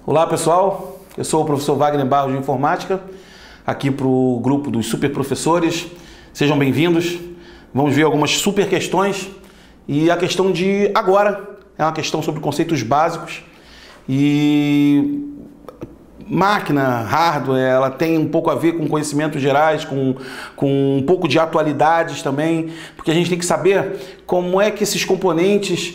Olá pessoal, eu sou o professor Wagner Barros de Informática, aqui para o grupo dos super professores. Sejam bem-vindos. Vamos ver algumas super questões e a questão de agora é uma questão sobre conceitos básicos e máquina, hardware, ela tem um pouco a ver com conhecimentos gerais, com um pouco de atualidades também, porque a gente tem que saber como é que esses componentes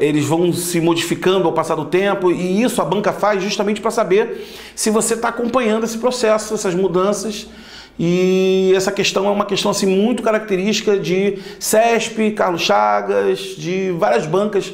eles vão se modificando ao passar do tempo, e isso a banca faz justamente para saber se você está acompanhando esse processo, essas mudanças. E essa questão é uma questão assim, muito característica de CESP, Carlos Chagas, de várias bancas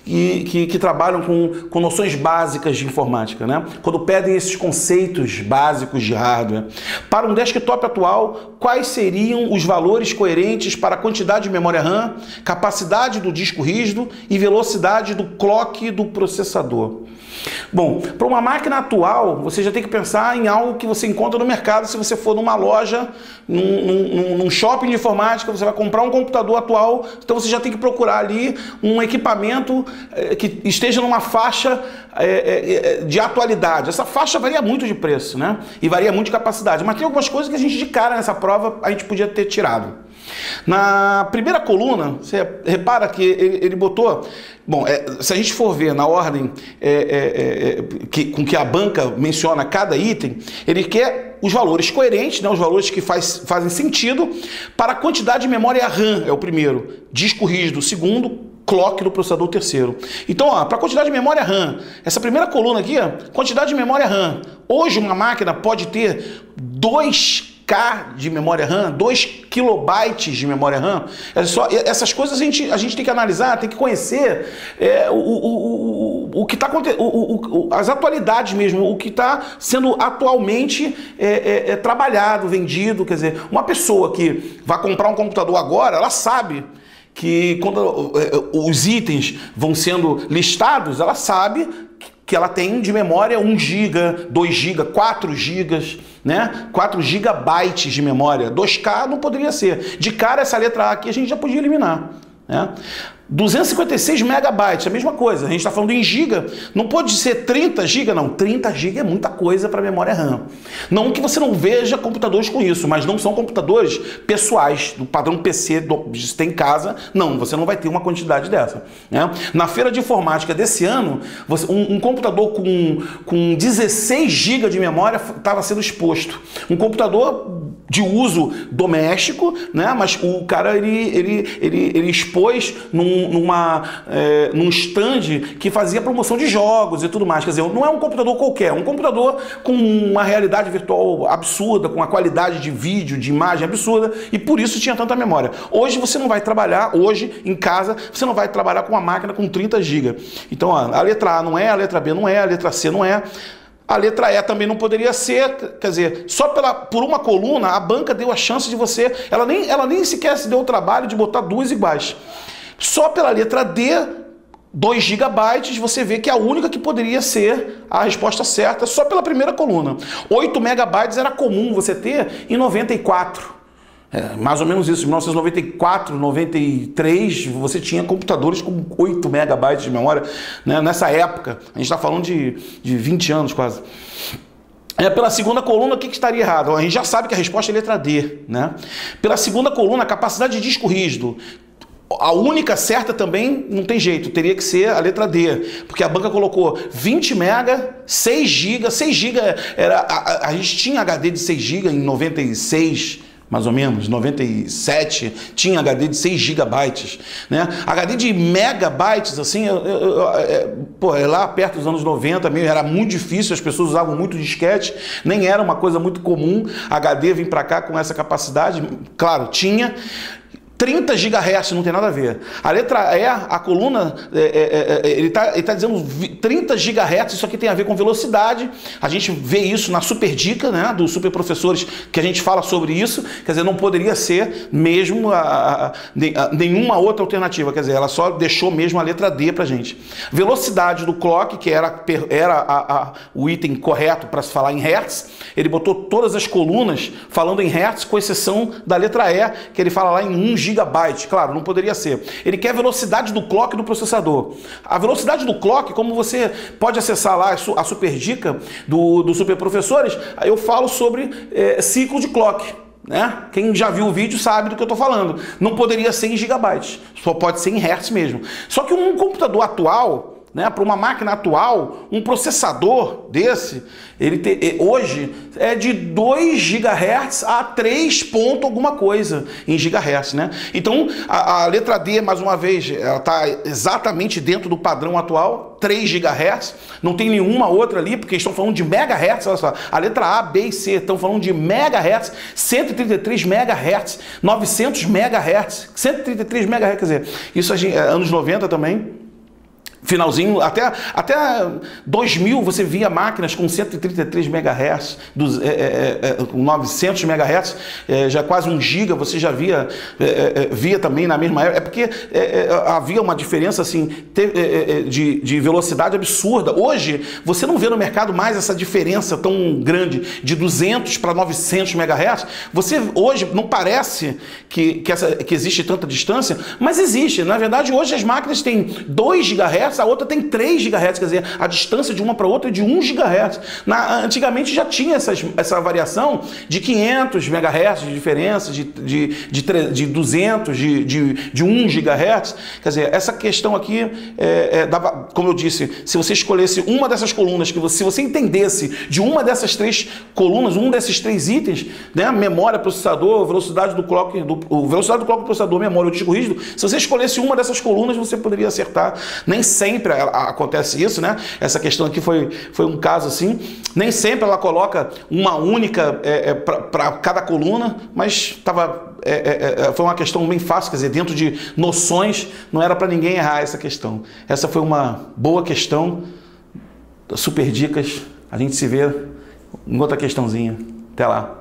que trabalham com noções básicas de informática, né? Quando pedem esses conceitos básicos de hardware. Para um desktop atual, quais seriam os valores coerentes para a quantidade de memória RAM, capacidade do disco rígido e velocidade do clock do processador? Bom, para uma máquina atual, você já tem que pensar em algo que você encontra no mercado. Se você for numa loja, num shopping de informática, você vai comprar um computador atual, então você já tem que procurar ali um equipamento que esteja numa faixa de atualidade. Essa faixa varia muito de preço, né? E varia muito de capacidade, mas tem algumas coisas que a gente de cara nessa prova a gente podia ter tirado. Na primeira coluna, você repara que ele botou... Bom, se a gente for ver na ordem com que a banca menciona cada item, ele quer os valores coerentes, né, os valores que fazem sentido para a quantidade de memória RAM, é o primeiro, disco rígido, o segundo, clock do processador, o terceiro. Então, para a quantidade de memória RAM, essa primeira coluna aqui, quantidade de memória RAM. Hoje uma máquina pode ter 2K de memória RAM, 2 kilobytes de memória RAM. Essas coisas a gente tem que analisar, tem que conhecer o que está acontecendo, as atualidades mesmo, o que está sendo atualmente trabalhado, vendido. Quer dizer, uma pessoa que vai comprar um computador agora, ela sabe que quando os itens vão sendo listados, ela sabe que ela tem de memória 1 GB, 2 GB, 4 GB, né? 4 GB de memória. 2K não poderia ser. De cara, essa letra A aqui a gente já podia eliminar, né? 256 megabytes, a mesma coisa. A gente está falando em giga, não pode ser 30 GB, não. 30 GB é muita coisa para memória RAM. Não que você não veja computadores com isso, mas não são computadores pessoais, do padrão PC que você tem em casa. Não, você não vai ter uma quantidade dessa, né? Na feira de informática desse ano, um computador com 16 GB de memória estava sendo exposto. Um computador de uso doméstico, né? Mas o cara ele expôs num stand que fazia promoção de jogos e tudo mais. Quer dizer, não é um computador qualquer, é um computador com uma realidade virtual absurda, com uma qualidade de vídeo, de imagem absurda, e por isso tinha tanta memória. Hoje você não vai trabalhar, hoje em casa, você não vai trabalhar com uma máquina com 30 GB. Então, ó, a letra A não é, a letra B não é, a letra C não é. A letra E também não poderia ser, quer dizer, só por uma coluna a banca deu a chance de você, ela nem sequer se deu o trabalho de botar duas iguais. Só pela letra D, 2 GB, você vê que é a única que poderia ser a resposta certa, só pela primeira coluna. 8 megabytes era comum você ter em 94. Mais ou menos isso, em 1994, 93, você tinha computadores com 8 megabytes de memória, né? Nessa época, a gente está falando de 20 anos quase. Pela segunda coluna, o que estaria errado? A gente já sabe que a resposta é letra D, né? Pela segunda coluna, a capacidade de disco rígido. A única certa também não tem jeito, teria que ser a letra D, porque a banca colocou 20 mega, 6 GB, 6 GB a gente tinha HD de 6 GB em 96, mais ou menos, 97, tinha HD de 6 GB, né? HD de megabytes, assim, lá perto dos anos 90 mesmo, era muito difícil, as pessoas usavam muito disquete, nem era uma coisa muito comum HD vir para cá com essa capacidade. Claro, tinha 30 GHz, não tem nada a ver. A letra E, a coluna, ele tá dizendo 30 GHz, isso aqui tem a ver com velocidade. A gente vê isso na super dica, né, dos super professores, que a gente fala sobre isso. Quer dizer, não poderia ser mesmo nenhuma outra alternativa. Quer dizer, ela só deixou mesmo a letra D pra gente. Velocidade do clock, que era o item correto para se falar em hertz, ele botou todas as colunas falando em hertz, com exceção da letra E, que ele fala lá em 1 GHz. GB, claro, não poderia ser. Ele quer a velocidade do clock do processador. A velocidade do clock, como você pode acessar lá a super dica do Super Professores, aí eu falo sobre ciclo de clock. Né? Quem já viu o vídeo sabe do que eu estou falando. Não poderia ser em GB, só pode ser em Hertz mesmo. Só que um computador atual, né, para uma máquina atual, um processador desse, hoje é de 2 GHz a 3 ponto alguma coisa em GHz, né? Então a letra D, mais uma vez, ela está exatamente dentro do padrão atual, 3 GHz, não tem nenhuma outra ali, porque estão falando de megahertz, olha só, a letra A, B e C estão falando de megahertz, 133 megahertz, 900 megahertz, 133 megahertz, quer dizer, isso anos 90 também. Finalzinho, até 2000 você via máquinas com 133 MHz, 900 MHz, já quase 1 GB, você já via também na mesma época. É porque havia uma diferença assim, de velocidade absurda. Hoje, você não vê no mercado mais essa diferença tão grande de 200 para 900 MHz. Você hoje não parece que existe tanta distância, mas existe. Na verdade, hoje as máquinas têm 2 GHz, a outra tem 3 GHz, quer dizer, a distância de uma para outra é de 1 GHz. Antigamente já tinha essa variação de 500 MHz de diferença, de 200, de 1 GHz. Quer dizer, essa questão aqui, como eu disse, se você escolhesse uma dessas colunas, se você entendesse de uma dessas 3 colunas, um desses 3 itens, né, memória, processador, velocidade do clock do processador, memória, o disco rígido, se você escolhesse uma dessas colunas, você poderia acertar. Nem sempre acontece isso, né? Essa questão aqui foi um caso assim. Nem sempre ela coloca uma única para cada coluna, mas foi uma questão bem fácil, quer dizer, dentro de noções, não era para ninguém errar essa questão. Essa foi uma boa questão, super dicas. A gente se vê em outra questãozinha. Até lá.